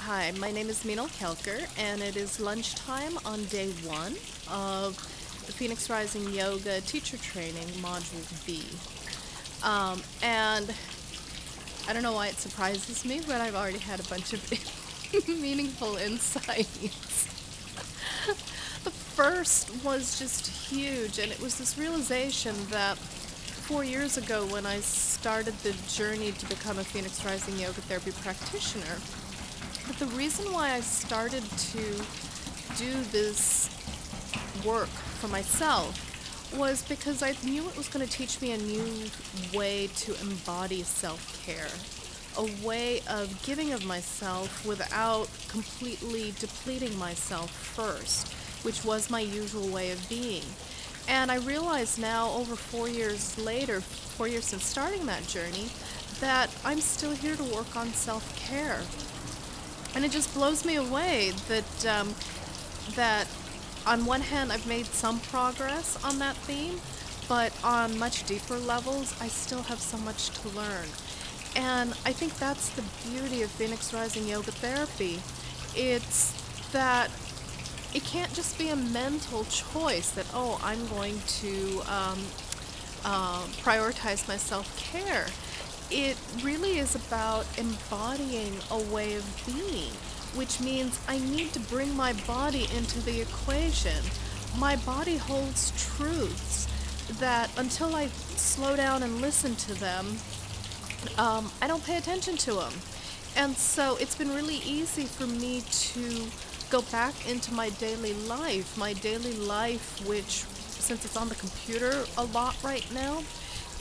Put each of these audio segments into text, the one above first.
Hi, my name is Meenal Kelker, and it is lunchtime on day 1 of the Phoenix Rising Yoga Teacher Training Module B. And I don't know why it surprises me, but I've already had a bunch of meaningful insights. The first was just huge, and it was this realization that 4 years ago when I started the journey to become a Phoenix Rising Yoga Therapy practitioner, but the reason why I started to do this work for myself was because I knew it was going to teach me a new way to embody self-care, a way of giving of myself without completely depleting myself first, which was my usual way of being. And I realize now, over 4 years later, 4 years since starting that journey, that I'm still here to work on self-care. And it just blows me away that on one hand I've made some progress on that theme, but on much deeper levels I still have so much to learn. And I think that's the beauty of Phoenix Rising Yoga Therapy. It's that it can't just be a mental choice that, oh, I'm going to prioritize my self-care. It really is about embodying a way of being, which means I need to bring my body into the equation. My body holds truths that until I slow down and listen to them, I don't pay attention to them. And so it's been really easy for me to go back into my daily life, which, since it's on the computer a lot right now,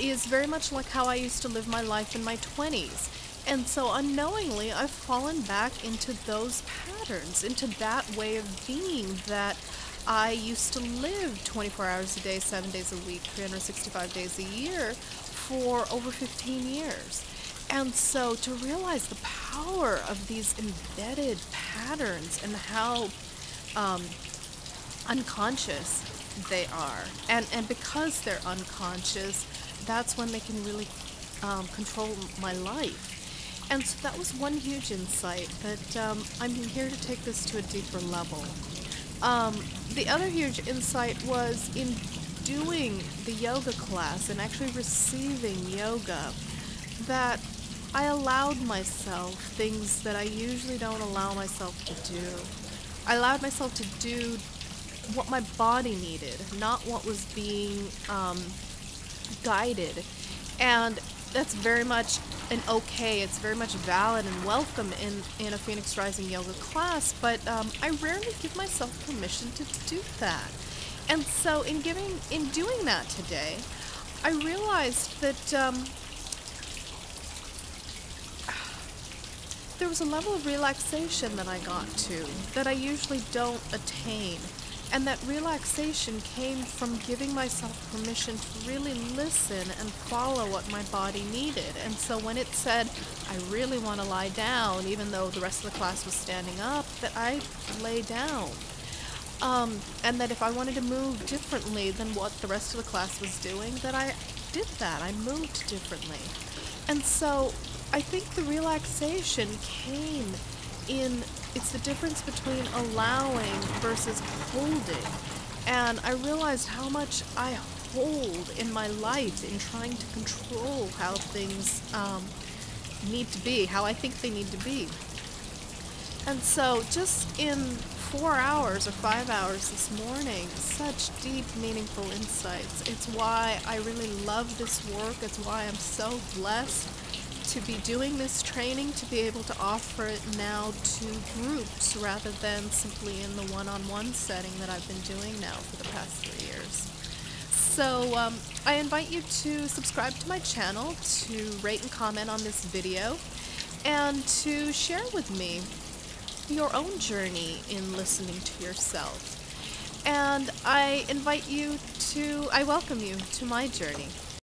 is very much like how I used to live my life in my 20s. And so unknowingly, I've fallen back into those patterns, into that way of being that I used to live 24 hours a day, 7 days a week, 365 days a year for over 15 years. And so to realize the power of these embedded patterns and how unconscious they are, and because they're unconscious, that's when they can really control my life. And so that was one huge insight, that I'm here to take this to a deeper level. The other huge insight was in doing the yoga class and actually receiving yoga, that I allowed myself things that I usually don't allow myself to do. I allowed myself to do what my body needed, not what was being guided. And that's very much it's very much valid and welcome in a Phoenix Rising Yoga class, but I rarely give myself permission to do that. And so in doing that today, I realized that there was a level of relaxation that I got to that I usually don't attain. And that relaxation came from giving myself permission to really listen and follow what my body needed. And so when it said, I really want to lie down, even though the rest of the class was standing up, that I lay down. And that if I wanted to move differently than what the rest of the class was doing, that I did that. I moved differently. And so I think the relaxation came in, it's the difference between allowing versus holding. And I realized how much I hold in my life in trying to control how things need to be, how I think they need to be. And so just in 4 hours or 5 hours this morning, such deep, meaningful insights. It's why I really love this work. It's why I'm so blessed to be doing this training, to be able to offer it now to groups rather than simply in the one-on-one setting that I've been doing now for the past 3 years. So I invite you to subscribe to my channel, to rate and comment on this video, and to share with me your own journey in listening to yourself. And I welcome you to my journey.